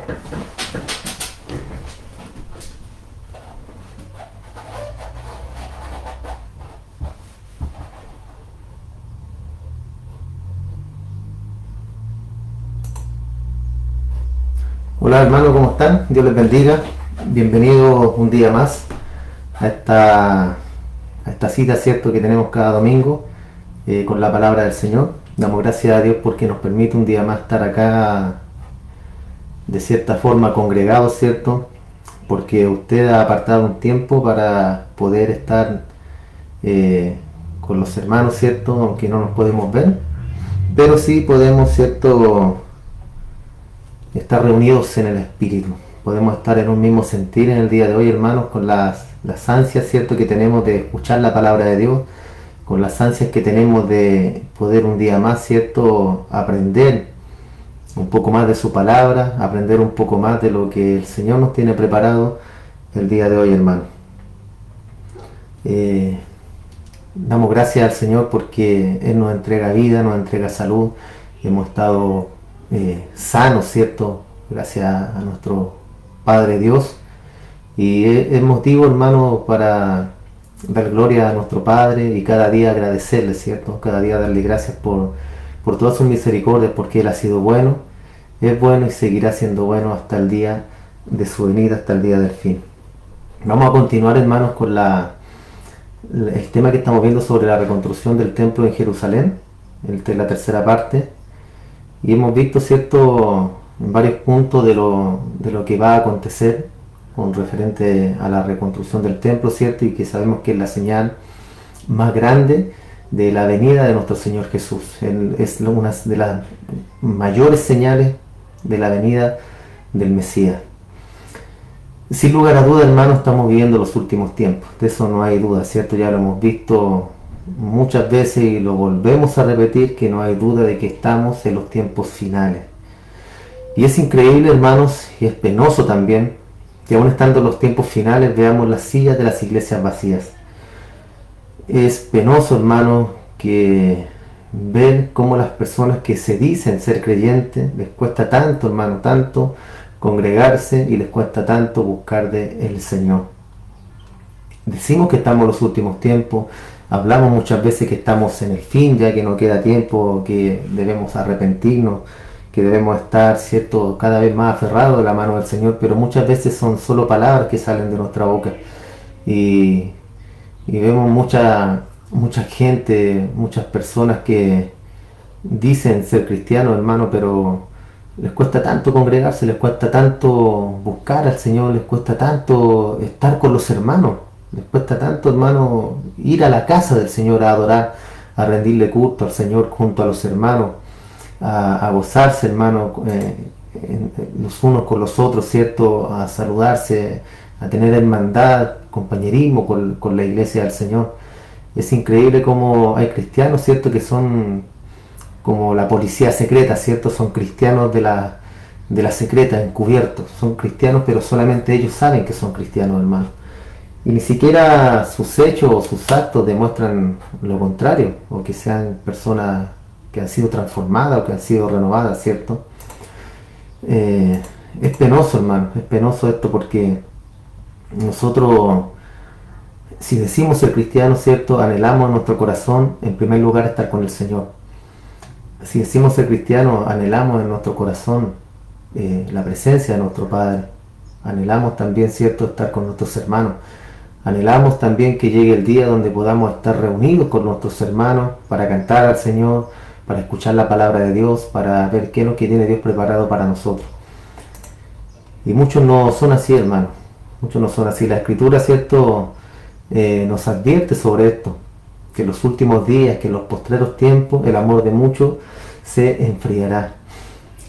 Hola hermanos, ¿cómo están? Dios les bendiga. Bienvenidos un día más a esta cita, ¿cierto?, que tenemos cada domingo con la palabra del Señor. Damos gracias a Dios porque nos permite un día más estar acá de cierta forma congregados, ¿cierto? Porque usted ha apartado un tiempo para poder estar con los hermanos, ¿cierto? Aunque no nos podemos ver, pero sí podemos, ¿cierto?, estar reunidos en el Espíritu. Podemos estar en un mismo sentir en el día de hoy, hermanos, con las ansias, ¿cierto?, que tenemos de escuchar la palabra de Dios, con las ansias que tenemos de poder un día más, ¿cierto?, aprender un poco más de su palabra, aprender un poco más de lo que el Señor nos tiene preparado el día de hoy, hermanos. Damos gracias al Señor porque Él nos entrega vida, nos entrega salud. Hemos estado sanos, ¿cierto?, gracias a nuestro Padre Dios, y es motivo, hermano, para dar gloria a nuestro Padre y cada día agradecerle, ¿cierto?, cada día darle gracias por todas sus misericordias, porque Él ha sido bueno, es bueno y seguirá siendo bueno hasta el día de su venida, hasta el día del fin. Vamos a continuar, hermanos, con el tema que estamos viendo sobre la reconstrucción del templo en Jerusalén, la tercera parte. Y hemos visto, ¿cierto?, en varios puntos de lo que va a acontecer con referente a la reconstrucción del templo, ¿cierto? Y que sabemos que es la señal más grande de la venida de nuestro Señor Jesús. Es una de las mayores señales de la venida del Mesías. Sin lugar a duda, hermanos, estamos viviendo los últimos tiempos. De eso no hay duda, ¿cierto? Ya lo hemos visto muchas veces y lo volvemos a repetir, que no hay duda de que estamos en los tiempos finales. Y es increíble, hermanos, y es penoso también, que aún estando en los tiempos finales veamos las sillas de las iglesias vacías. Es penoso, hermanos, que ver cómo las personas que se dicen ser creyentes les cuesta tanto, hermano, tanto congregarse, y les cuesta tanto buscar del Señor. Decimos que estamos en los últimos tiempos. Hablamos muchas veces que estamos en el fin, ya que no queda tiempo, que debemos arrepentirnos, que debemos estar, ¿cierto?, cada vez más aferrados de la mano del Señor, pero muchas veces son solo palabras que salen de nuestra boca. Y vemos mucha gente, muchas personas que dicen ser cristianos, hermano, pero les cuesta tanto congregarse, les cuesta tanto buscar al Señor, les cuesta tanto estar con los hermanos. Les cuesta tanto, hermano, ir a la casa del Señor a adorar, a rendirle culto al Señor junto a los hermanos, a gozarse, hermano, los unos con los otros, ¿cierto?, a saludarse, a tener hermandad, compañerismo con la iglesia del Señor. Es increíble cómo hay cristianos, ¿cierto?, que son como la policía secreta, ¿cierto?, son cristianos de la secreta, encubiertos. Son cristianos, pero solamente ellos saben que son cristianos, hermano. Y ni siquiera sus hechos o sus actos demuestran lo contrario, o que sean personas que han sido transformadas o que han sido renovadas, ¿cierto? Es penoso, hermano, es penoso esto, porque nosotros, si decimos ser cristianos, ¿cierto?, anhelamos en nuestro corazón, en primer lugar, estar con el Señor. Si decimos ser cristianos, anhelamos en nuestro corazón la presencia de nuestro Padre. Anhelamos también, ¿cierto?, estar con nuestros hermanos. Anhelamos también que llegue el día donde podamos estar reunidos con nuestros hermanos para cantar al Señor, para escuchar la palabra de Dios, para ver qué es lo que tiene Dios preparado para nosotros. Y muchos no son así, hermano. Muchos no son así. La Escritura, ¿cierto?, nos advierte sobre esto, que en los últimos días, que en los postreros tiempos, el amor de muchos se enfriará.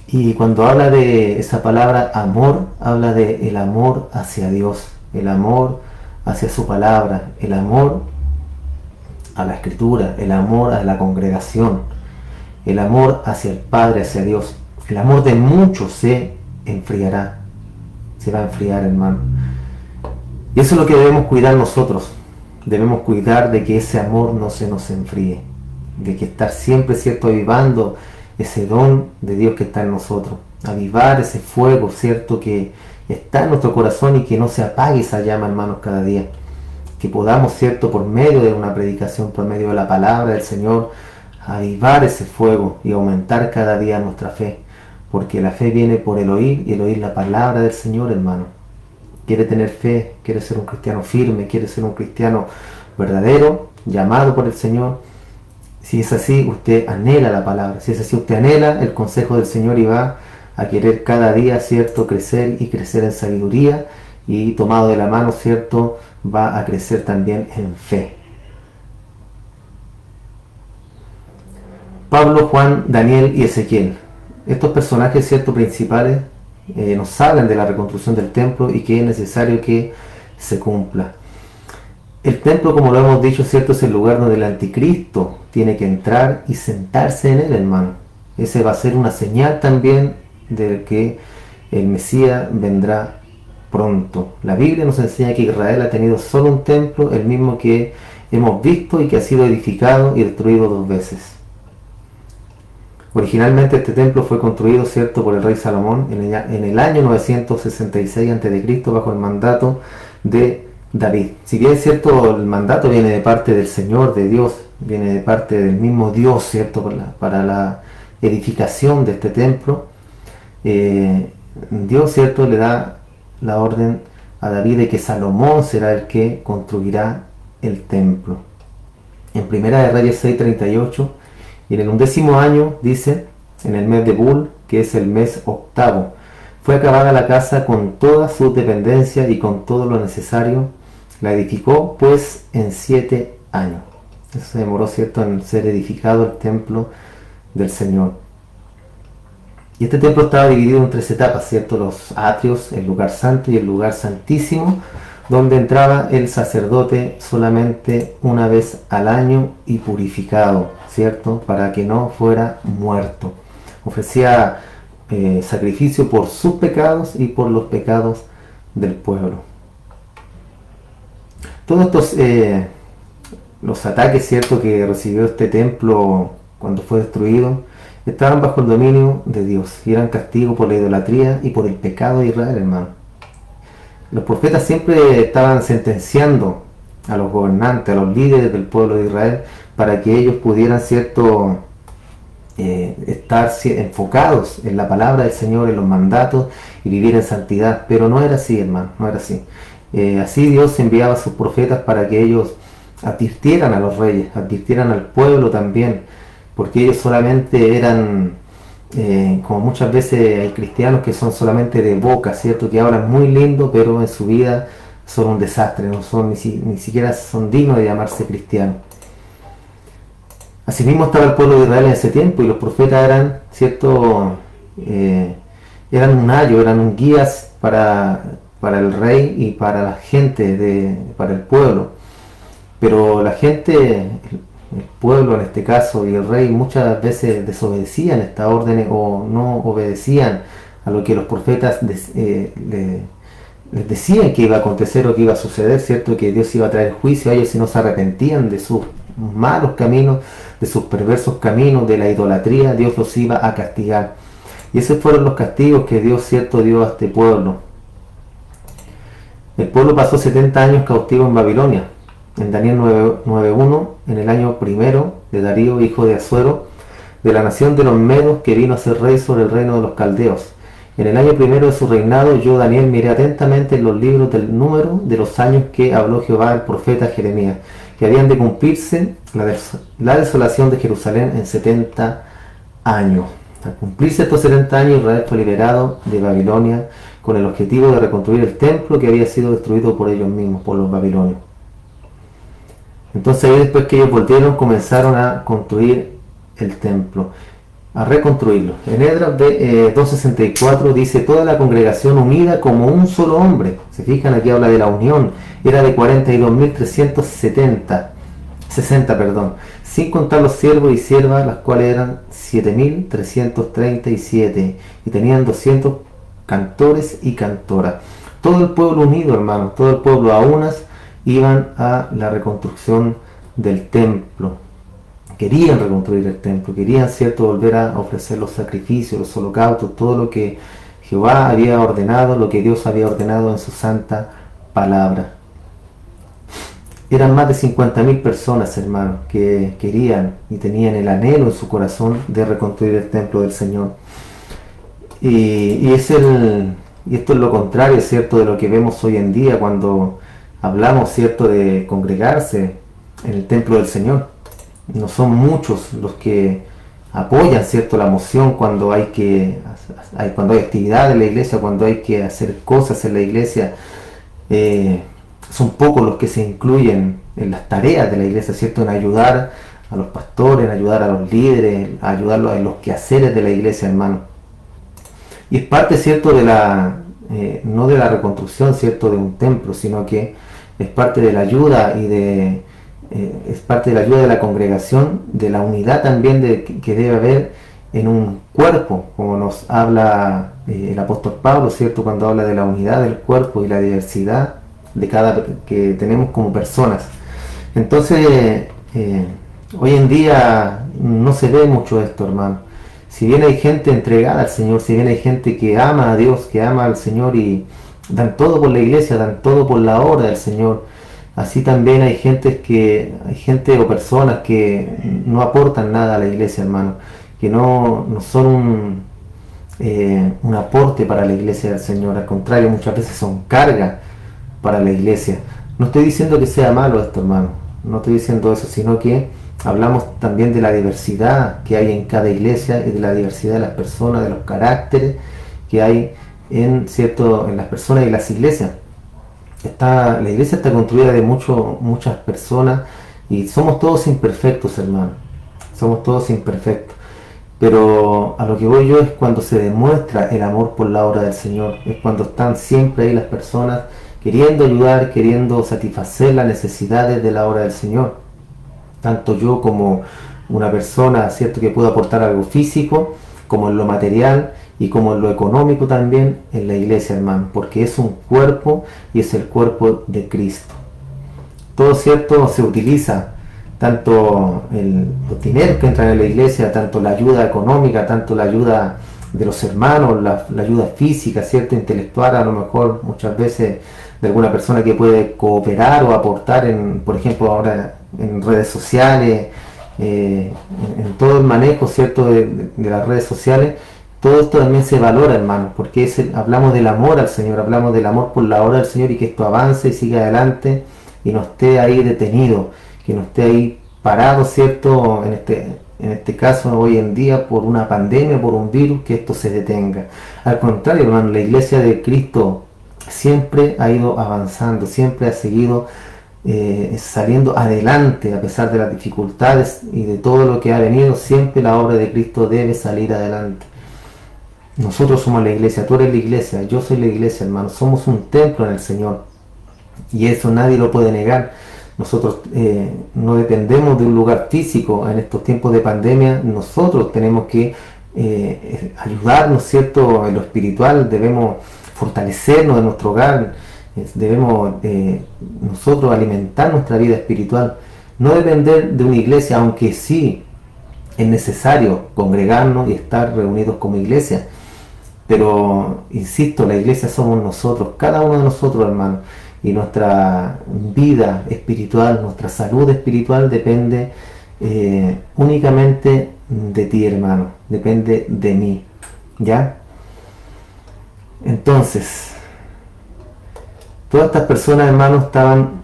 Y cuando habla de esa palabra amor, habla de el amor hacia Dios, el amor hacia su palabra, el amor a la Escritura, el amor a la congregación, el amor hacia el Padre, hacia Dios. El amor de muchos se enfriará, se va a enfriar, hermano. Y eso es lo que debemos cuidar nosotros. Debemos cuidar de que ese amor no se nos enfríe, de que estar siempre, ¿cierto?, avivando ese don de Dios que está en nosotros. avivar ese fuego, ¿cierto?, que está en nuestro corazón y que no se apague esa llama, hermanos, cada día. Que podamos, ¿cierto?, por medio de una predicación, por medio de la palabra del Señor, avivar ese fuego y aumentar cada día nuestra fe. Porque la fe viene por el oír y el oír la palabra del Señor, hermano. Quiere tener fe, quiere ser un cristiano firme, quiere ser un cristiano verdadero, llamado por el Señor. Si es así, usted anhela la palabra. Si es así, usted anhela el consejo del Señor y va a querer cada día, ¿cierto?, crecer y crecer en sabiduría, y tomado de la mano, ¿cierto?, va a crecer también en fe. Pablo, Juan, Daniel y Ezequiel. Estos personajes, ¿cierto?, principales nos hablan de la reconstrucción del templo y que es necesario que se cumpla. El templo, como lo hemos dicho, ¿cierto?, es el lugar donde el anticristo tiene que entrar y sentarse en él, hermano. Ese va a ser una señal también de que el Mesías vendrá pronto. La Biblia nos enseña que Israel ha tenido solo un templo, el mismo que hemos visto y que ha sido edificado y destruido 2 veces. Originalmente este templo fue construido, ¿cierto?, por el rey Salomón en el año 966 a.C. bajo el mandato de David. Si bien, ¿cierto?, el mandato viene de parte del Señor, de Dios, viene de parte del mismo Dios, ¿cierto?, para la edificación de este templo, Dios, ¿cierto?, le da la orden a David de que Salomón será el que construirá el templo. En Primera de Reyes 6:38, y en el 11º año, dice, en el mes de Bul, que es el mes 8º, fue acabada la casa con todas sus dependencias y con todo lo necesario. La edificó pues en 7 años. Eso se demoró, ¿cierto?, en ser edificado el templo del Señor. Y este templo estaba dividido en 3 etapas, ¿cierto? Los atrios, el lugar santo y el lugar santísimo, donde entraba el sacerdote solamente una vez al año y purificado, ¿cierto?, para que no fuera muerto. Ofrecía sacrificio por sus pecados y por los pecados del pueblo. Todos estos los ataques, ¿cierto?, que recibió este templo cuando fue destruido, estaban bajo el dominio de Dios y eran castigo por la idolatría y por el pecado de Israel, hermano. Los profetas siempre estaban sentenciando a los gobernantes, a los líderes del pueblo de Israel, para que ellos pudieran, ¿cierto?, estar enfocados en la palabra del Señor, en los mandatos, y vivir en santidad. Pero no era así, hermano, no era así. Así Dios enviaba a sus profetas para que ellos advirtieran a los reyes, advirtieran al pueblo también, porque ellos solamente eran, como muchas veces hay cristianos que son solamente de boca, ¿cierto?, que hablan muy lindo, pero en su vida son un desastre, no son ni siquiera son dignos de llamarse cristianos. Asimismo estaba el pueblo de Israel en ese tiempo, y los profetas eran, ¿cierto?, eran un ayo, eran un guías para el rey y para la gente, para el pueblo. Pero la gente, el pueblo en este caso, y el rey muchas veces desobedecían estas órdenes o no obedecían a lo que los profetas les decían que iba a acontecer o que iba a suceder, ¿cierto?, que Dios iba a traer juicio a ellos si no se arrepentían de sus malos caminos, de sus perversos caminos, de la idolatría. Dios los iba a castigar. Y esos fueron los castigos que Dios, ¿cierto?, dio a este pueblo. El pueblo pasó 70 años cautivo en Babilonia. En Daniel 9:1, en el año primero de Darío, hijo de Asuero, de la nación de los Medos, que vino a ser rey sobre el reino de los Caldeos. En el año primero de su reinado, yo, Daniel, miré atentamente en los libros del número de los años que habló Jehová al profeta Jeremías, que habían de cumplirse la desolación de Jerusalén en 70 años. Al cumplirse estos 70 años, Israel fue liberado de Babilonia con el objetivo de reconstruir el templo que había sido destruido por ellos mismos, por los babilonios. Entonces, después que ellos volvieron, comenzaron a construir el templo, a reconstruirlo. En Esdras 2:64 dice: toda la congregación unida como un solo hombre. Se fijan, aquí habla de la unión. Era de 42.360, sin contar los siervos y siervas, las cuales eran 7.337, y tenían 200 cantores y cantoras. Todo el pueblo unido, hermanos, todo el pueblo a unas iban a la reconstrucción del templo. querían reconstruir el templo, querían, cierto, volver a ofrecer los sacrificios, los holocaustos, todo lo que Jehová había ordenado, lo que Dios había ordenado en su santa palabra. Eran más de 50.000 personas, hermanos, que querían y tenían el anhelo en su corazón de reconstruir el templo del Señor. Y esto es lo contrario, cierto, de lo que vemos hoy en día cuando hablamos, cierto, de congregarse en el templo del Señor. No son muchos los que apoyan, cierto, la moción cuando hay actividad en la iglesia, cuando hay que hacer cosas en la iglesia. Son pocos los que se incluyen en las tareas de la iglesia, cierto, en ayudar a los pastores, en ayudar a los líderes, a ayudarlos en los quehaceres de la iglesia, hermano. Y es parte, cierto, de no de la reconstrucción, cierto, de un templo, sino que es parte de la ayuda es parte de la ayuda de la congregación, de la unidad también que debe haber en un cuerpo, como nos habla el apóstol Pablo, cierto, cuando habla de la unidad del cuerpo y la diversidad que tenemos como personas. Entonces, hoy en día no se ve mucho esto, hermano. Si bien hay gente entregada al Señor, si bien hay gente que ama a Dios, que ama al Señor y dan todo por la iglesia, dan todo por la obra del Señor, así también hay gente o personas que no aportan nada a la iglesia, hermano, que no son un aporte para la iglesia del Señor. Al contrario, muchas veces son carga para la iglesia. No estoy diciendo que sea malo esto, hermano, no estoy diciendo eso, sino que hablamos también de la diversidad que hay en cada iglesia y de la diversidad de las personas, de los caracteres que hay en las personas y las iglesias. La iglesia está construida de muchas personas y somos todos imperfectos, hermano, somos todos imperfectos. Pero a lo que voy yo es cuando se demuestra el amor por la obra del Señor, es cuando están siempre ahí las personas queriendo ayudar, queriendo satisfacer las necesidades de la obra del Señor. Tanto yo como una persona, cierto, que puedo aportar algo físico, como en lo material y como en lo económico también en la iglesia, hermano, porque es un cuerpo y es el cuerpo de Cristo. Todo, cierto, se utiliza, tanto los dineros que entran en la iglesia, tanto la ayuda económica, tanto la ayuda de los hermanos, la ayuda física, cierto, intelectual, a lo mejor muchas veces de alguna persona que puede cooperar o aportar por ejemplo, ahora en redes sociales, en todo el manejo, cierto, de las redes sociales. Todo esto también se valora, hermano, porque hablamos del amor al Señor, hablamos del amor por la obra del Señor y que esto avance y siga adelante y no esté ahí detenido, que no esté ahí parado, cierto, en este caso hoy en día por una pandemia, por un virus, que esto se detenga. Al contrario, hermano, la iglesia de Cristo siempre ha ido avanzando, siempre ha seguido saliendo adelante a pesar de las dificultades y de todo lo que ha venido. Siempre la obra de Cristo debe salir adelante. Nosotros somos la iglesia, tú eres la iglesia, yo soy la iglesia, hermano, somos un templo en el Señor y eso nadie lo puede negar. Nosotros no dependemos de un lugar físico en estos tiempos de pandemia. Nosotros tenemos que ayudarnos, cierto, en lo espiritual. Debemos fortalecernos en nuestro hogar, debemos nosotros alimentar nuestra vida espiritual, no depender de una iglesia, aunque sí es necesario congregarnos y estar reunidos como iglesia, pero insisto, la iglesia somos nosotros, cada uno de nosotros, hermano, y nuestra vida espiritual, nuestra salud espiritual depende únicamente de ti, hermano, depende de mí, ¿ya? Entonces, todas estas personas, hermanos, estaban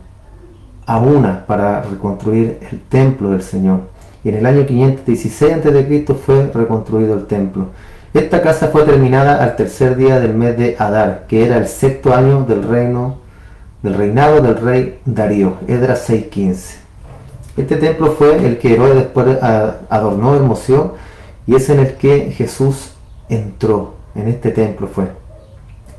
a una para reconstruir el templo del Señor. Y en el año 516 a.C. fue reconstruido el templo. Esta casa fue terminada al tercer día del mes de Adar, que era el sexto año del reinado del rey Darío, Esdras 6:15. Este templo fue el que Herodes después adornó, hermoseó, y es en el que Jesús entró. En este templo fue.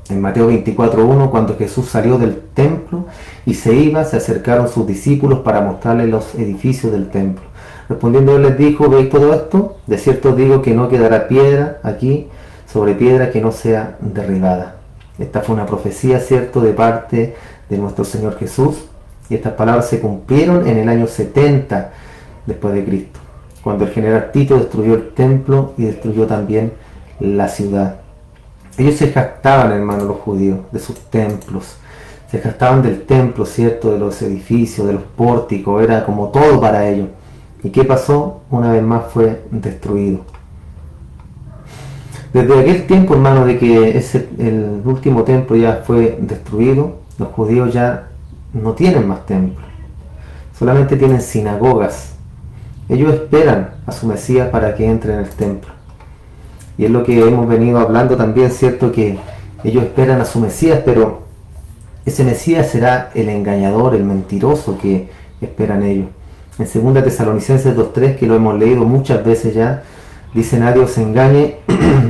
En Mateo 24:1, cuando Jesús salió del templo y se iba, se acercaron sus discípulos para mostrarles los edificios del templo. Respondiendo él les dijo: ¿veis todo esto? De cierto os digo que no quedará piedra aquí sobre piedra que no sea derribada. Esta fue una profecía, cierto, de parte de nuestro Señor Jesús, y estas palabras se cumplieron en el año 70 después de Cristo. cuando el general Tito destruyó el templo y destruyó también la ciudad. Ellos se jactaban, hermanos, los judíos, de sus templos. Se jactaban del templo, ¿cierto? De los edificios, de los pórticos, era como todo para ellos. ¿Y qué pasó? Una vez más fue destruido. Desde aquel tiempo, hermano, de que el último templo ya fue destruido, los judíos ya no tienen más templos. Solamente tienen sinagogas. Ellos esperan a su Mesías para que entre en el templo. Y es lo que hemos venido hablando también, ¿cierto? Que ellos esperan a su Mesías, pero ese Mesías será el engañador, el mentiroso que esperan ellos. En 2 Tesalonicenses 2:3, que lo hemos leído muchas veces ya, dice: nadie os engañe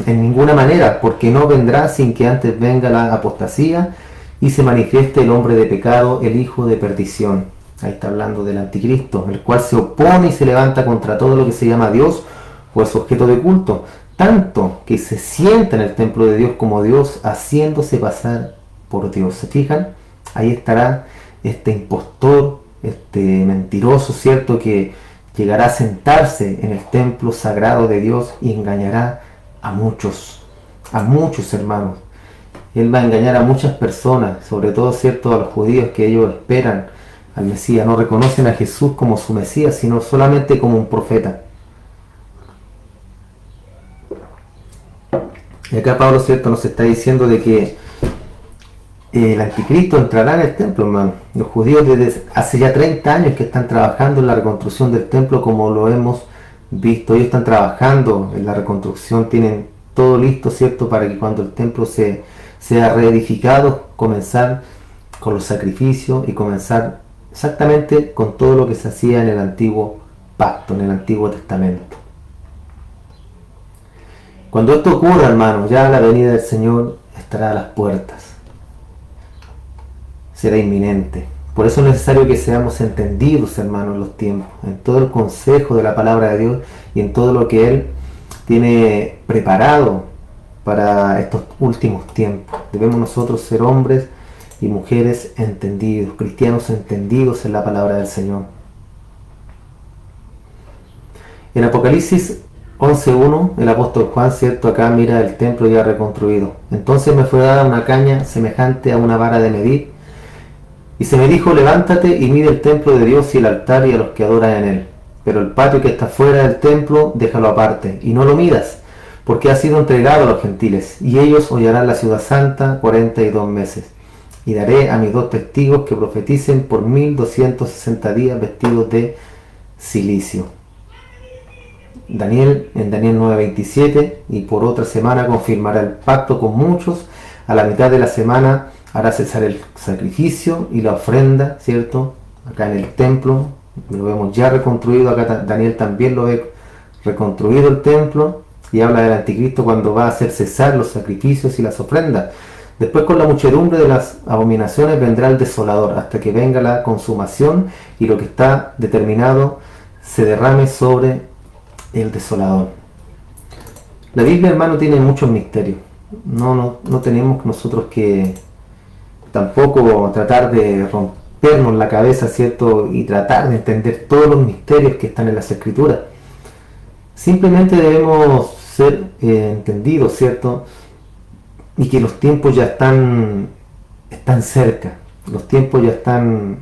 en ninguna manera, porque no vendrá sin que antes venga la apostasía y se manifieste el hombre de pecado, el hijo de perdición. Ahí está hablando del anticristo, el cual se opone y se levanta contra todo lo que se llama Dios o es objeto de culto, tanto que se sienta en el templo de Dios como Dios, haciéndose pasar por Dios. ¿Se fijan? Ahí estará este impostor, este mentiroso, ¿cierto? Que llegará a sentarse en el templo sagrado de Dios y engañará a muchos hermanos. Él va a engañar a muchas personas, sobre todo, ¿cierto?, a los judíos, que ellos esperan al Mesías, no reconocen a Jesús como su Mesías, sino solamente como un profeta. Y acá Pablo, ¿cierto?, nos está diciendo de que el anticristo entrará en el templo, hermano. Los judíos desde hace ya 30 años que están trabajando en la reconstrucción del templo, como lo hemos visto. Ellos están trabajando en la reconstrucción, tienen todo listo, ¿cierto?, para que cuando el templo sea reedificado, comenzar con los sacrificios y comenzar exactamente con todo lo que se hacía en el antiguo pacto, en el Antiguo Testamento. Cuando esto ocurra, hermano, ya la venida del Señor estará a las puertas. Será inminente. Por eso es necesario que seamos entendidos, hermanos, en los tiempos, en todo el consejo de la palabra de Dios y en todo lo que Él tiene preparado para estos últimos tiempos. Debemos nosotros ser hombres y mujeres entendidos, cristianos entendidos en la palabra del Señor. En Apocalipsis 11:1, el apóstol Juan, ¿cierto?, acá mira el templo ya reconstruido. Entonces me fue dada una caña semejante a una vara de medir, y se me dijo: levántate y mide el templo de Dios y el altar y a los que adoran en él. Pero el patio que está fuera del templo, déjalo aparte, y no lo midas, porque ha sido entregado a los gentiles, y ellos hollarán la ciudad santa 42 meses. Y daré a mis 2 testigos que profeticen por 1260 días vestidos de silicio. En Daniel 9:27, y por otra semana confirmará el pacto con muchos, a la mitad de la semana hará cesar el sacrificio y la ofrenda, ¿cierto? Acá en el templo, lo vemos ya reconstruido, acá Daniel también lo ve reconstruido el templo, y habla del anticristo cuando va a hacer cesar los sacrificios y las ofrendas. Después, con la muchedumbre de las abominaciones vendrá el desolador, hasta que venga la consumación y lo que está determinado se derrame sobre el desolador. La Biblia, hermano, tiene muchos misterios. No tenemos nosotros que tampoco tratar de rompernos la cabeza, ¿cierto?, y tratar de entender todos los misterios que están en las Escrituras. Simplemente debemos ser entendidos, ¿cierto?, y que los tiempos ya están cerca. Los tiempos ya están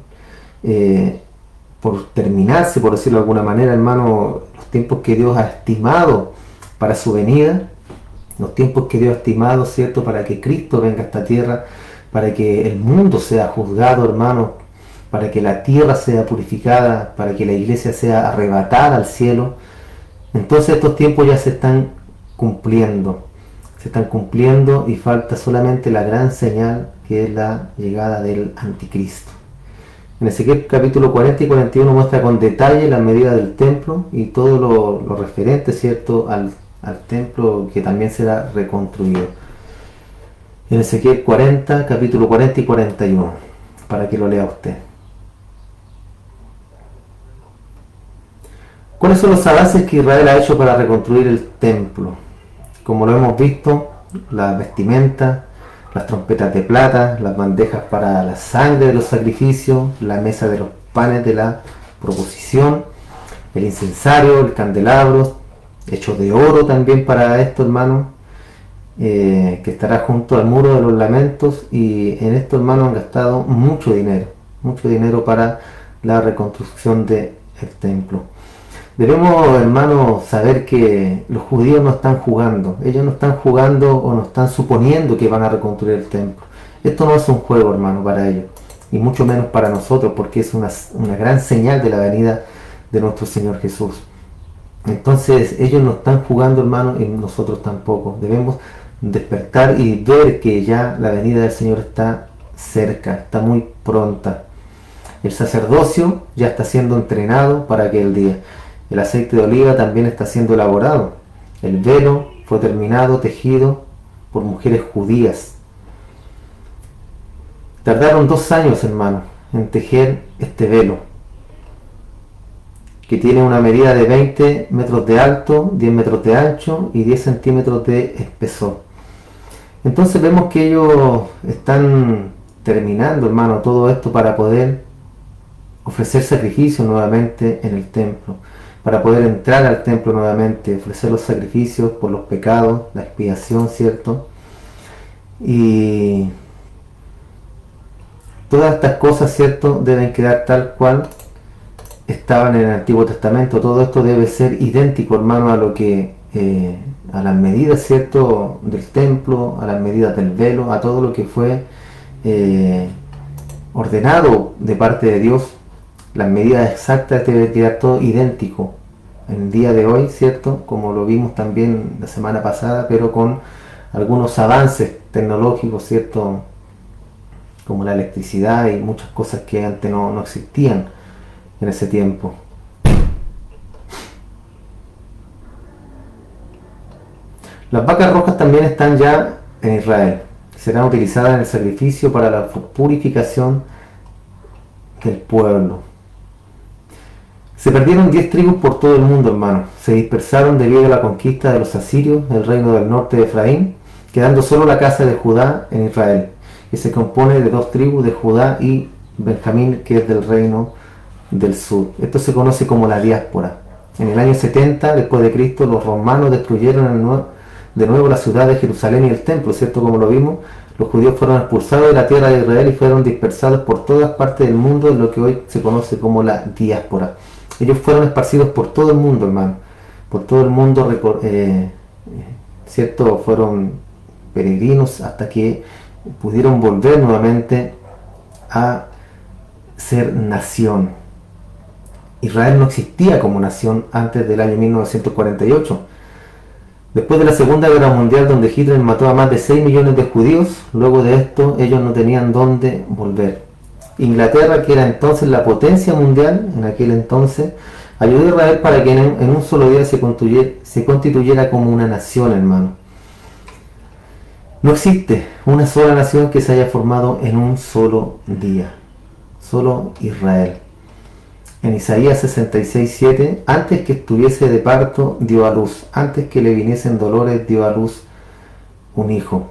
por terminarse, por decirlo de alguna manera, hermano. Los tiempos que Dios ha estimado para su venida, los tiempos que Dios ha estimado, ¿cierto?, para que Cristo venga a esta tierra, para que el mundo sea juzgado, hermano, para que la tierra sea purificada, para que la iglesia sea arrebatada al cielo. Entonces estos tiempos ya se están cumpliendo y falta solamente la gran señal, que es la llegada del anticristo. En Ezequiel capítulo 40 y 41 muestra con detalle la medida del templo y todo lo referente, ¿cierto?, al templo que también será reconstruido. En Ezequiel 40, capítulo 40 y 41, para que lo lea usted. ¿Cuáles son los avances que Israel ha hecho para reconstruir el templo? Como lo hemos visto, las vestimentas, las trompetas de plata, las bandejas para la sangre de los sacrificios, la mesa de los panes de la proposición, el incensario, el candelabro, hecho de oro también para esto, hermano, que estará junto al muro de los lamentos. Y en esto, hermano, han gastado mucho dinero para la reconstrucción del templo. Debemos, hermano, saber que los judíos no están jugando. Ellos no están jugando o no están suponiendo que van a reconstruir el templo. Esto no es un juego, hermano, para ellos, y mucho menos para nosotros, porque es una gran señal de la venida de nuestro Señor Jesús. Entonces ellos no están jugando, hermano, y nosotros tampoco. Debemos despertar y ver que ya la venida del Señor está cerca, está muy pronta. El sacerdocio ya está siendo entrenado para aquel día. El aceite de oliva también está siendo elaborado. El velo fue terminado, tejido por mujeres judías. Tardaron 2 años, hermano, en tejer este velo, que tiene una medida de 20 metros de alto, 10 metros de ancho y 10 centímetros de espesor. Entonces vemos que ellos están terminando, hermano, todo esto para poder ofrecer sacrificios nuevamente en el templo, para poder entrar al templo nuevamente, ofrecer los sacrificios por los pecados, la expiación, ¿cierto? Y todas estas cosas, ¿cierto?, deben quedar tal cual estaban en el Antiguo Testamento. Todo esto debe ser idéntico, hermano, a lo que a las medidas, ¿cierto?, del templo, a las medidas del velo, a todo lo que fue ordenado de parte de Dios. Las medidas exactas deben quedar todo idéntico en el día de hoy, ¿cierto?, como lo vimos también la semana pasada, pero con algunos avances tecnológicos, ¿cierto?, como la electricidad y muchas cosas que antes no existían en ese tiempo. Las vacas rojas también están ya en Israel. Serán utilizadas en el sacrificio para la purificación del pueblo. Se perdieron 10 tribus por todo el mundo, hermano. Se dispersaron debido a la conquista de los asirios del reino del norte de Efraín, quedando solo la casa de Judá en Israel, que se compone de 2 tribus de Judá y Benjamín, que es del reino del sur. Esto se conoce como la diáspora. En el año 70 después de Cristo, los romanos destruyeron de nuevo la ciudad de Jerusalén y el templo, ¿cierto? Como lo vimos, los judíos fueron expulsados de la tierra de Israel y fueron dispersados por todas partes del mundo, en lo que hoy se conoce como la diáspora. Ellos fueron esparcidos por todo el mundo, hermano, por todo el mundo, ¿cierto? Fueron peregrinos hasta que pudieron volver nuevamente a ser nación. Israel no existía como nación antes del año 1948. Después de la Segunda Guerra Mundial, donde Hitler mató a más de 6 millones de judíos, luego de esto ellos no tenían dónde volver. Inglaterra, que era entonces la potencia mundial, en aquel entonces, ayudó a Israel para que en un solo día se constituyera como una nación, hermano. No existe una sola nación que se haya formado en un solo día. Solo Israel. En Isaías 66:7, antes que estuviese de parto, dio a luz. Antes que le viniesen dolores, dio a luz un hijo.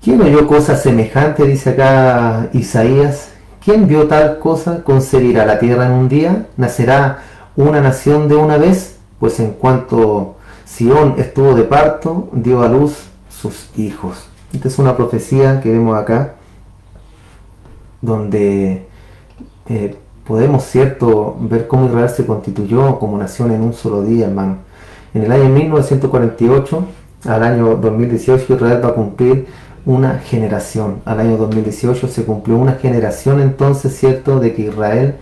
¿Quién oyó cosa semejante? Dice acá Isaías. ¿Quién vio tal cosa? ¿Concebirá la tierra en un día? ¿Nacerá una nación de una vez? Pues en cuanto Sión estuvo de parto, dio a luz sus hijos. Esta es una profecía que vemos acá, donde podemos, ¿cierto?, ver cómo Israel se constituyó como nación en un solo día, hermano. En el año 1948 al año 2018 Israel va a cumplir una generación. Al año 2018 se cumplió una generación entonces, ¿cierto?, de que Israel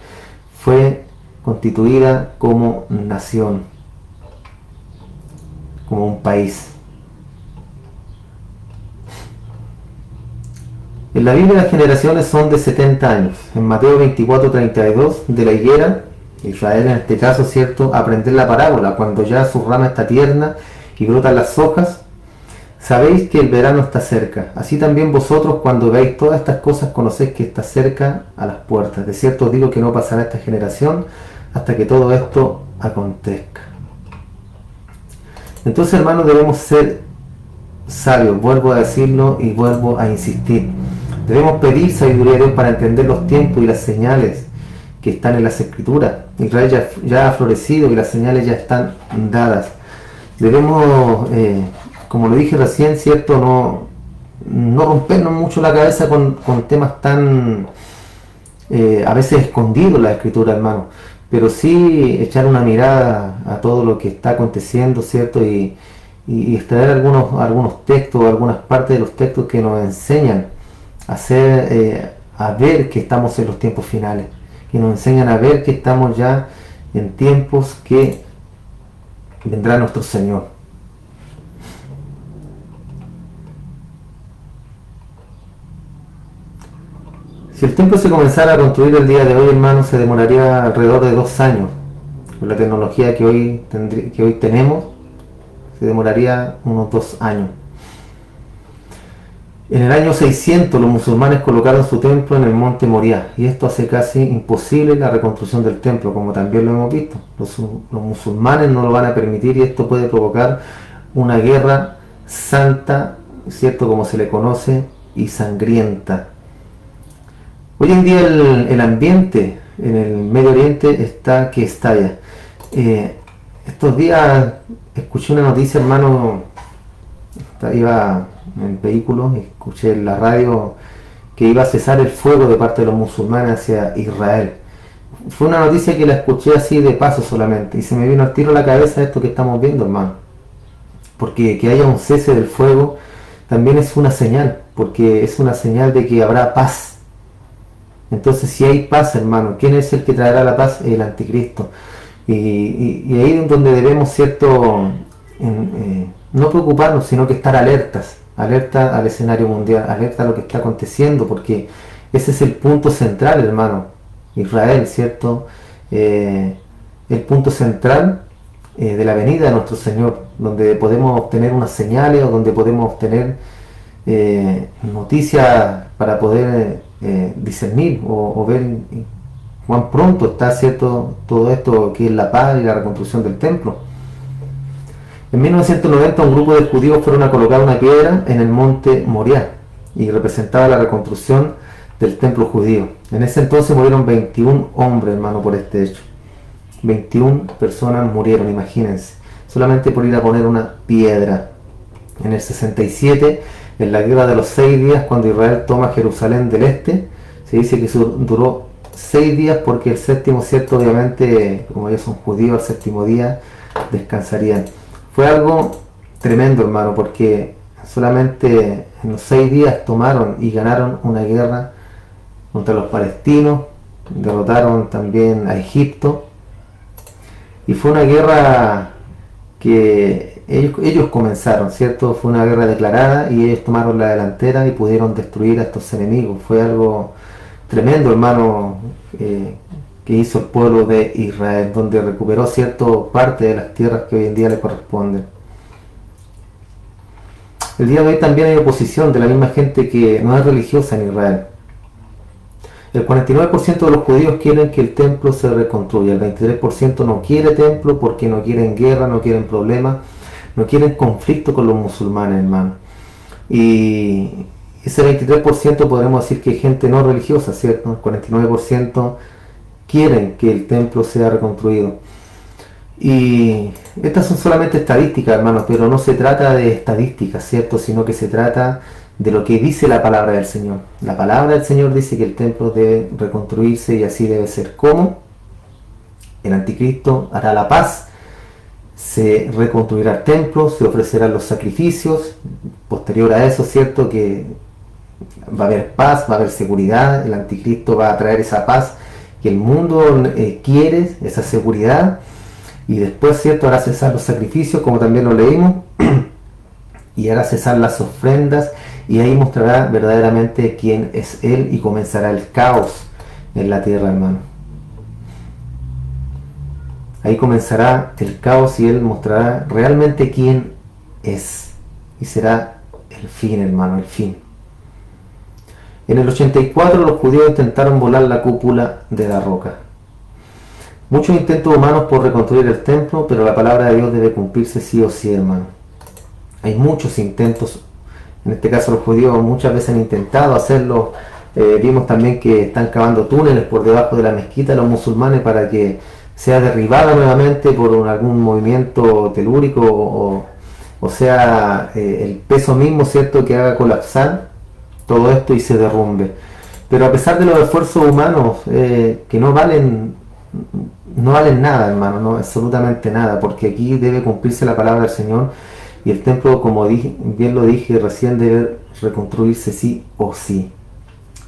fue constituida como nación, como un país. En la Biblia las generaciones son de 70 años. En Mateo 24:32, de la higuera, Israel en este caso, ¿cierto?, aprender la parábola, cuando ya su rama está tierna y brotan las hojas, sabéis que el verano está cerca. Así también vosotros, cuando veáis todas estas cosas, conocéis que está cerca a las puertas. De cierto os digo que no pasará esta generación hasta que todo esto acontezca. Entonces, hermanos, debemos ser sabios, vuelvo a decirlo y vuelvo a insistir. Debemos pedir sabiduría a Dios para entender los tiempos y las señales que están en las Escrituras. Israel ya ha florecido y las señales ya están dadas. Debemos, como lo dije recién, ¿cierto? No rompernos mucho la cabeza con temas tan a veces escondidos en la Escritura, hermano, pero sí echar una mirada a todo lo que está aconteciendo, ¿cierto? Y extraer algunos textos, algunas partes de los textos que nos enseñan a ver que estamos en los tiempos finales, que nos enseñan a ver que estamos ya en tiempos que vendrá nuestro Señor. Si el templo se comenzara a construir el día de hoy, hermano, se demoraría alrededor de 2 años. Con la tecnología que hoy tenemos, se demoraría unos 2 años. En el año 600 los musulmanes colocaron su templo en el monte Moriah, y esto hace casi imposible la reconstrucción del templo, como también lo hemos visto. Los musulmanes no lo van a permitir, y esto puede provocar una guerra santa, ¿cierto?, como se le conoce, y sangrienta. Hoy en día el ambiente en el Medio Oriente está que estalla. Estos días escuché una noticia, hermano, iba en el vehículo, escuché en la radio que iba a cesar el fuego de parte de los musulmanes hacia Israel. Fue una noticia que la escuché así de paso solamente, y se me vino al tiro a la cabeza esto que estamos viendo, hermano. Porque que haya un cese del fuego también es una señal, porque es una señal de que habrá paz. Entonces, si hay paz, hermano, ¿quién es el que traerá la paz? El anticristo. Y ahí es donde debemos, ¿cierto?, no preocuparnos, sino que estar alerta al escenario mundial, alerta a lo que está aconteciendo, porque ese es el punto central, hermano. Israel, ¿cierto? El punto central de la venida de nuestro Señor, donde podemos obtener unas señales, o donde podemos obtener noticias para poder discernir o ver cuán pronto está, ¿cierto?, todo esto que es la paz y la reconstrucción del templo. En 1990 un grupo de judíos fueron a colocar una piedra en el monte Moriah, y representaba la reconstrucción del templo judío. En ese entonces murieron 21 hombres, hermano, por este hecho. 21 personas murieron, imagínense, solamente por ir a poner una piedra. En el 67, en la guerra de los 6 días, cuando Israel toma Jerusalén del este, se dice que duró 6 días, porque el séptimo, ¿cierto?, obviamente, como ellos son judíos, al séptimo día descansarían. Fue algo tremendo, hermano, porque solamente en los 6 días tomaron y ganaron una guerra contra los palestinos, derrotaron también a Egipto, y fue una guerra que ellos comenzaron, ¿cierto? Fue una guerra declarada, y ellos tomaron la delantera y pudieron destruir a estos enemigos. Fue algo tremendo, hermano, que hizo el pueblo de Israel, donde recuperó, ¿cierto?, parte de las tierras que hoy en día le corresponden. El día de hoy también hay oposición de la misma gente que no es religiosa en Israel. El 49% de los judíos quieren que el templo se reconstruya, el 23% no quiere templo porque no quieren guerra, no quieren problemas, no quieren conflicto con los musulmanes, hermano. Y ese 23% podremos decir que es gente no religiosa, ¿cierto? El 49% quieren que el templo sea reconstruido. Y estas son solamente estadísticas, hermanos, pero no se trata de estadísticas, ¿cierto?, sino que se trata de lo que dice la palabra del Señor. La palabra del Señor dice que el templo debe reconstruirse, y así debe ser. ¿Cómo? El anticristo hará la paz, se reconstruirá el templo, se ofrecerán los sacrificios. Posterior a eso, ¿cierto?, que va a haber paz, va a haber seguridad. El anticristo va a traer esa paz que el mundo quiere, esa seguridad. Y después, ¿cierto?, hará cesar los sacrificios, como también lo leímos, y hará cesar las ofrendas, y ahí mostrará verdaderamente quién es Él, y comenzará el caos en la tierra, hermano. Ahí comenzará el caos, y Él mostrará realmente quién es, y será el fin, hermano, el fin. En el 84 los judíos intentaron volar la cúpula de la roca. Muchos intentos humanos por reconstruir el templo, pero la palabra de Dios debe cumplirse sí o sí, hermano. Hay muchos intentos, en este caso los judíos muchas veces han intentado hacerlo Vimos también que están cavando túneles por debajo de la mezquita los musulmanes para que sea derribada nuevamente por algún movimiento telúrico o sea el peso mismo, cierto, que haga colapsar todo esto y se derrumbe. Pero a pesar de los esfuerzos humanos que no valen nada, hermano, no absolutamente nada, porque aquí debe cumplirse la palabra del Señor y el templo, como bien lo dije recién, debe reconstruirse sí o sí.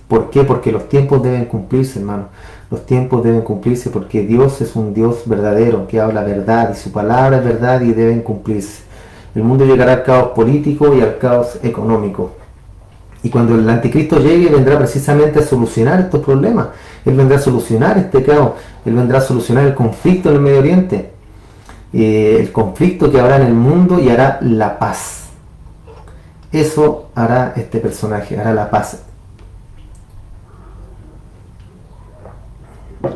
¿Por qué? Porque los tiempos deben cumplirse, hermano. Los tiempos deben cumplirse porque Dios es un Dios verdadero, que habla verdad, y su palabra es verdad y deben cumplirse. El mundo llegará al caos político y al caos económico. Y cuando el anticristo llegue, vendrá precisamente a solucionar estos problemas. Él vendrá a solucionar este caos. Él vendrá a solucionar el conflicto en el Medio Oriente. El conflicto que habrá en el mundo y hará la paz. Eso hará este personaje, hará la paz.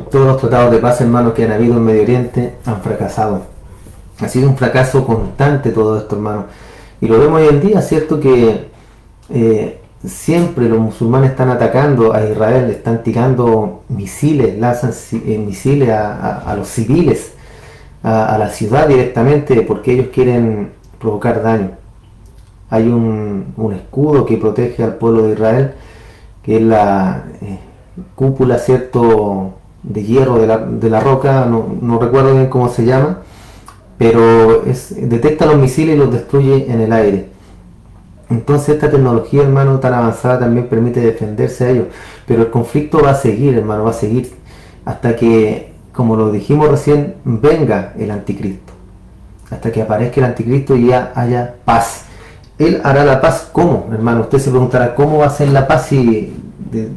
Todos los tratados de paz, hermanos, que han habido en Medio Oriente han fracasado. Ha sido un fracaso constante todo esto, hermanos. Y lo vemos hoy en día, ¿cierto? Que siempre los musulmanes están atacando a Israel, están tirando misiles, lanzan misiles a los civiles, a la ciudad directamente, porque ellos quieren provocar daño. Hay un escudo que protege al pueblo de Israel, que es la cúpula, ¿cierto?, de hierro de la roca, no recuerdo bien cómo se llama, pero detecta los misiles y los destruye en el aire. Entonces esta tecnología, hermano, tan avanzada también permite defenderse a ellos, pero el conflicto va a seguir, hermano, va a seguir hasta que, como lo dijimos recién, venga el anticristo, hasta que aparezca el anticristo y ya haya paz. Él hará la paz. ¿Cómo, hermano? Usted se preguntará, ¿cómo va a ser la paz si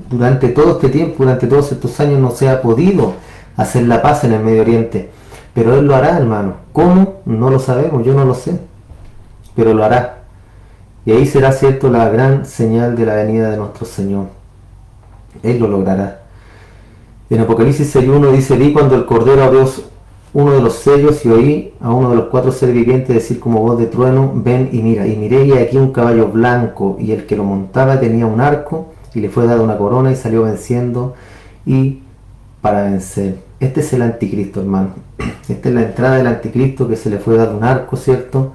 durante todo este tiempo, durante todos estos años no se ha podido hacer la paz en el Medio Oriente? Pero Él lo hará, hermano. ¿Cómo? No lo sabemos, yo no lo sé, pero lo hará. Y ahí será, cierto, la gran señal de la venida de nuestro Señor. Él lo logrará. En Apocalipsis 6:1 dice: vi cuando el Cordero abrió uno de los sellos y oí a uno de los 4 seres vivientes decir como voz de trueno: ven y mira. Y miré, y aquí un caballo blanco, y el que lo montaba tenía un arco, y le fue dada una corona, y salió venciendo y para vencer. Este es el anticristo, hermano. Esta es la entrada del anticristo, que se le fue dado un arco, ¿cierto?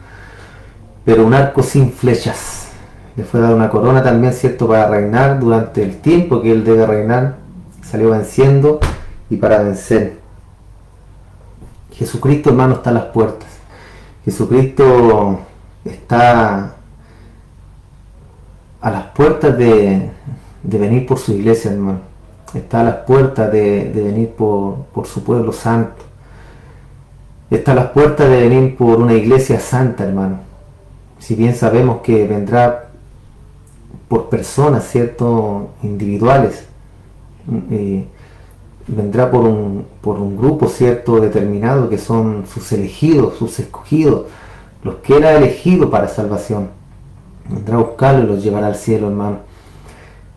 Pero un arco sin flechas. Le fue dada una corona también, ¿cierto?, para reinar durante el tiempo que él debe reinar. Salió venciendo y para vencer. Jesucristo, hermano, está a las puertas. Jesucristo está a las puertas de venir por su iglesia, hermano. Está a las puertas de venir por su pueblo santo. Está a las puertas de venir por una iglesia santa, hermano. Si bien sabemos que vendrá por personas, ¿cierto?, individuales, vendrá por un grupo, ¿cierto?, determinado, que son sus elegidos, sus escogidos, los que Él ha elegido para salvación. Vendrá a buscarlos y los llevará al cielo, hermano.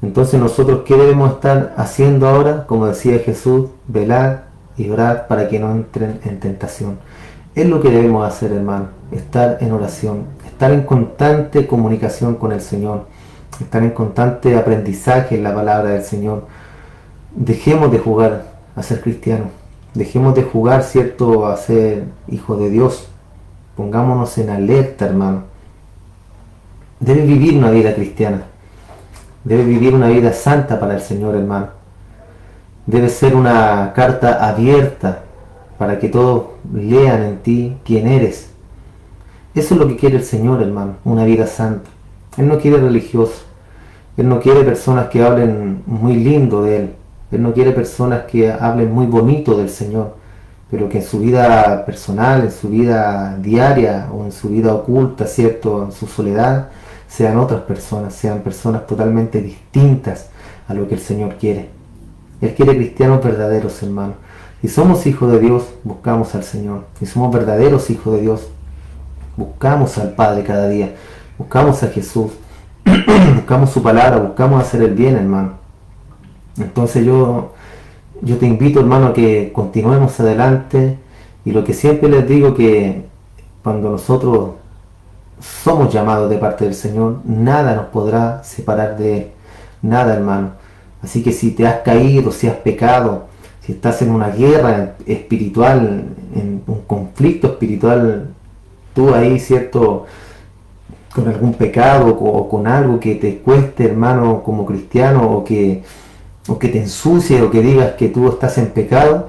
Entonces nosotros, ¿qué debemos estar haciendo ahora? Como decía Jesús: velar y orar para que no entren en tentación. Es lo que debemos hacer, hermano. Estar en oración, estar en constante comunicación con el Señor, estar en constante aprendizaje en la palabra del Señor. Dejemos de jugar a ser cristianos, dejemos de jugar, ¿cierto?, a ser hijos de Dios. Pongámonos en alerta, hermano. Debe vivir una vida cristiana, debe vivir una vida santa para el Señor, hermano. Debe ser una carta abierta para que todos lean en ti quién eres. Eso es lo que quiere el Señor, hermano, una vida santa. Él no quiere religiosos, Él no quiere personas que hablen muy lindo de Él, Él no quiere personas que hablen muy bonito del Señor, pero que en su vida personal, en su vida diaria o en su vida oculta, ¿cierto?, en su soledad, sean otras personas, sean personas totalmente distintas a lo que el Señor quiere. Él quiere cristianos verdaderos, hermano. Si somos hijos de Dios, buscamos al Señor. Si somos verdaderos hijos de Dios, buscamos al Padre cada día, buscamos a Jesús, buscamos su palabra, buscamos hacer el bien, hermano. Entonces yo te invito, hermano, a que continuemos adelante, y lo que siempre les digo, que cuando nosotros somos llamados de parte del Señor, nada nos podrá separar de Él, nada, hermano. Así que si te has caído, si has pecado, si estás en una guerra espiritual, en un conflicto espiritual, tú ahí, ¿cierto?, con algún pecado o con algo que te cueste, hermano, como cristiano, o que te ensucie, o que digas que tú estás en pecado,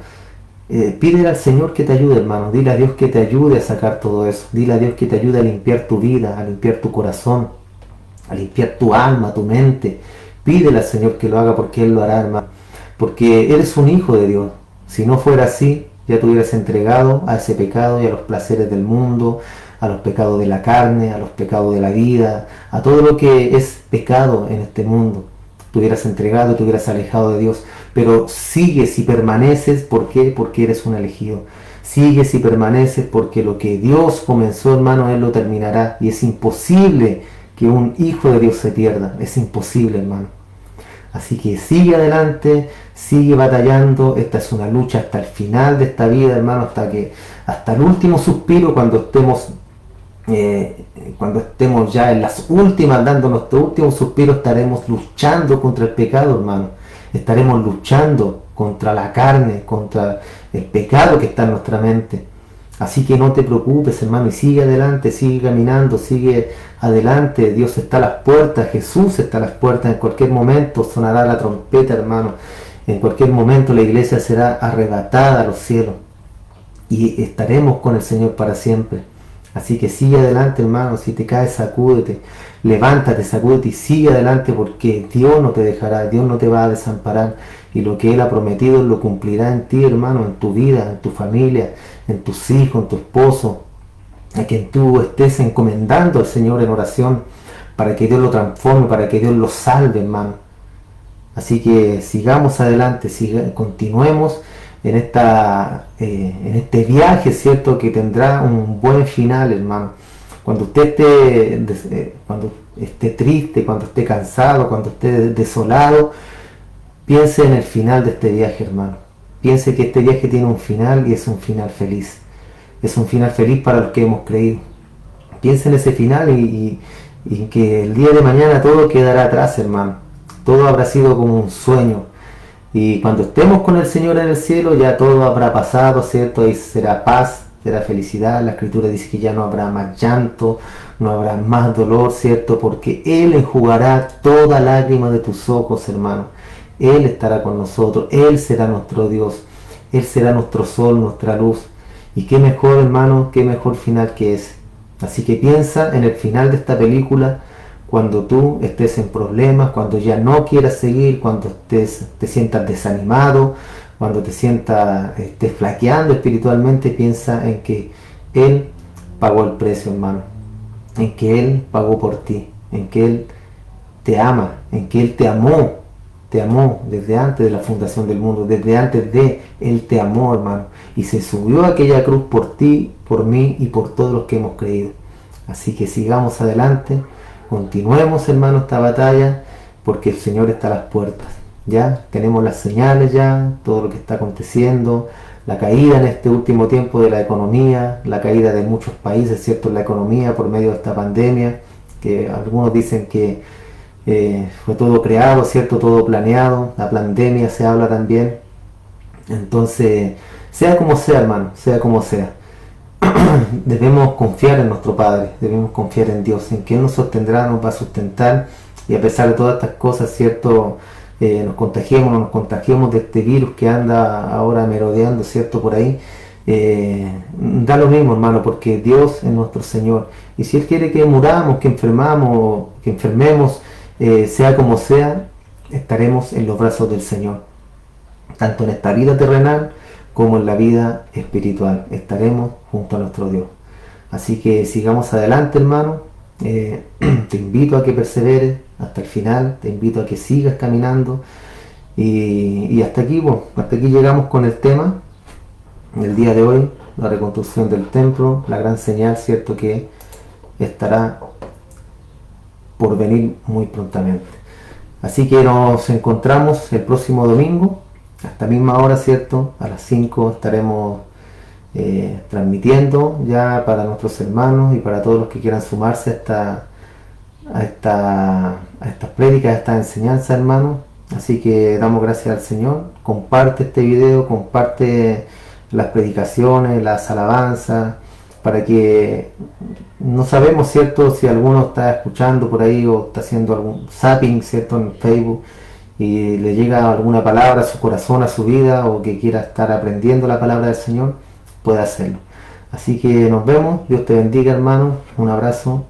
pídele al Señor que te ayude, hermano. Dile a Dios que te ayude a sacar todo eso. Dile a Dios que te ayude a limpiar tu vida, a limpiar tu corazón, a limpiar tu alma, tu mente. Pídele al Señor que lo haga, porque Él lo hará, hermano. Porque eres un hijo de Dios. Si no fuera así, ya te hubieras entregado a ese pecado y a los placeres del mundo, a los pecados de la carne, a los pecados de la vida, a todo lo que es pecado en este mundo. Te hubieras entregado, te hubieras alejado de Dios. Pero sigues y permaneces, ¿por qué? Porque eres un elegido. Sigues y permaneces porque lo que Dios comenzó, hermano, Él lo terminará. Y es imposible que un hijo de Dios se pierda. Es imposible, hermano. Así que sigue adelante, sigue batallando. Esta es una lucha hasta el final de esta vida, hermano, hasta el último suspiro, cuando estemos ya en las últimas, dando nuestro último suspiro, estaremos luchando contra el pecado, hermano. Estaremos luchando contra la carne, contra el pecado que está en nuestra mente. Así que no te preocupes, hermano, y sigue adelante, sigue caminando, sigue adelante. Dios está a las puertas, Jesús está a las puertas. En cualquier momento sonará la trompeta, hermano. En cualquier momento la iglesia será arrebatada a los cielos y estaremos con el Señor para siempre. Así que sigue adelante, hermano. Si te caes, sacúdete, levántate, sacúdete y sigue adelante, porque Dios no te dejará, Dios no te va a desamparar, y lo que Él ha prometido Él lo cumplirá en ti, hermano, en tu vida, en tu familia, en tus hijos, en tu esposo, a quien tú estés encomendando al Señor en oración, para que Dios lo transforme, para que Dios lo salve, hermano. Así que sigamos adelante, continuemos en este viaje, ¿cierto?, que tendrá un buen final, hermano. Cuando usted cuando esté triste, cuando esté cansado, cuando esté desolado, piense en el final de este viaje, hermano. Piense que este viaje tiene un final, y es un final feliz. Es un final feliz para los que hemos creído. Piense en ese final y que el día de mañana todo quedará atrás, hermano. Todo habrá sido como un sueño. Y cuando estemos con el Señor en el cielo, ya todo habrá pasado, ¿cierto? Ahí será paz, será felicidad. La Escritura dice que ya no habrá más llanto, no habrá más dolor, ¿cierto? Porque Él enjugará toda lágrima de tus ojos, hermano. Él estará con nosotros, Él será nuestro Dios, Él será nuestro sol, nuestra luz. Y qué mejor, hermano, qué mejor final que ese. Así que piensa en el final de esta película, cuando tú estés en problemas, cuando ya no quieras seguir, cuando te sientas desanimado, cuando estés flaqueando espiritualmente. Piensa en que Él pagó el precio, hermano, en que Él pagó por ti, en que Él te ama, en que Él te amó desde antes de la fundación del mundo, desde antes de Él te amó, hermano, y se subió a aquella cruz por ti, por mí y por todos los que hemos creído. Así que sigamos adelante, continuemos, hermano, esta batalla, porque el Señor está a las puertas. Ya tenemos las señales, ya todo lo que está aconteciendo, la caída en este último tiempo de la economía, la caída de muchos países, ¿cierto?, en la economía por medio de esta pandemia, que algunos dicen que fue todo creado, ¿cierto?, todo planeado. La pandemia se habla también. Entonces, sea como sea, hermano, sea como sea, debemos confiar en nuestro Padre, debemos confiar en Dios, en que Él nos sostendrá, nos va a sustentar. Y a pesar de todas estas cosas, ¿cierto?, nos contagiemos, no nos contagiemos de este virus que anda ahora merodeando, ¿cierto?, por ahí, da lo mismo, hermano, porque Dios es nuestro Señor. Y si Él quiere que muramos, que enfermemos, sea como sea, estaremos en los brazos del Señor. Tanto en esta vida terrenal como en la vida espiritual, estaremos junto a nuestro Dios. Así que sigamos adelante, hermano. Te invito a que perseveres hasta el final, te invito a que sigas caminando. Y hasta aquí llegamos con el tema del día de hoy, la reconstrucción del templo, la gran señal, ¿cierto?, que estará por venir muy prontamente. Así que nos encontramos el próximo domingo, a esta misma hora, ¿cierto? A las 5 estaremos transmitiendo ya para nuestros hermanos y para todos los que quieran sumarse a estas prédicas, a esta enseñanza, hermanos. Así que damos gracias al Señor. Comparte este video, comparte las predicaciones, las alabanzas, para que no sabemos, ¿cierto?, si alguno está escuchando por ahí o está haciendo algún zapping, ¿cierto?, en Facebook y le llega alguna palabra a su corazón, a su vida, o que quiera estar aprendiendo la palabra del Señor, puede hacerlo. Así que nos vemos. Dios te bendiga, hermano. Un abrazo.